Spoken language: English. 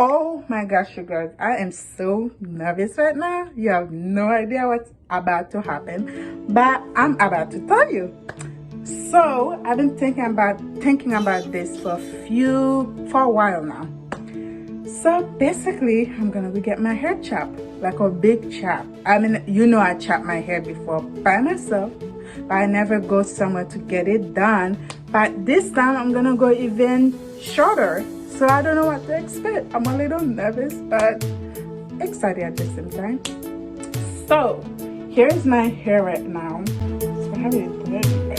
Oh my gosh, you guys, I am so nervous right now. You have no idea what's about to happen, but I'm about to tell you. So I've been thinking about this for a while now. So basically, I'm gonna go get my hair chopped, like a big chop. I mean, you know, I chopped my hair before by myself, but I never go somewhere to get it done. But this time I'm gonna go even shorter. So I don't know what to expect. I'm a little nervous, but excited at the same time. So here's my hair right now. So I have it ready.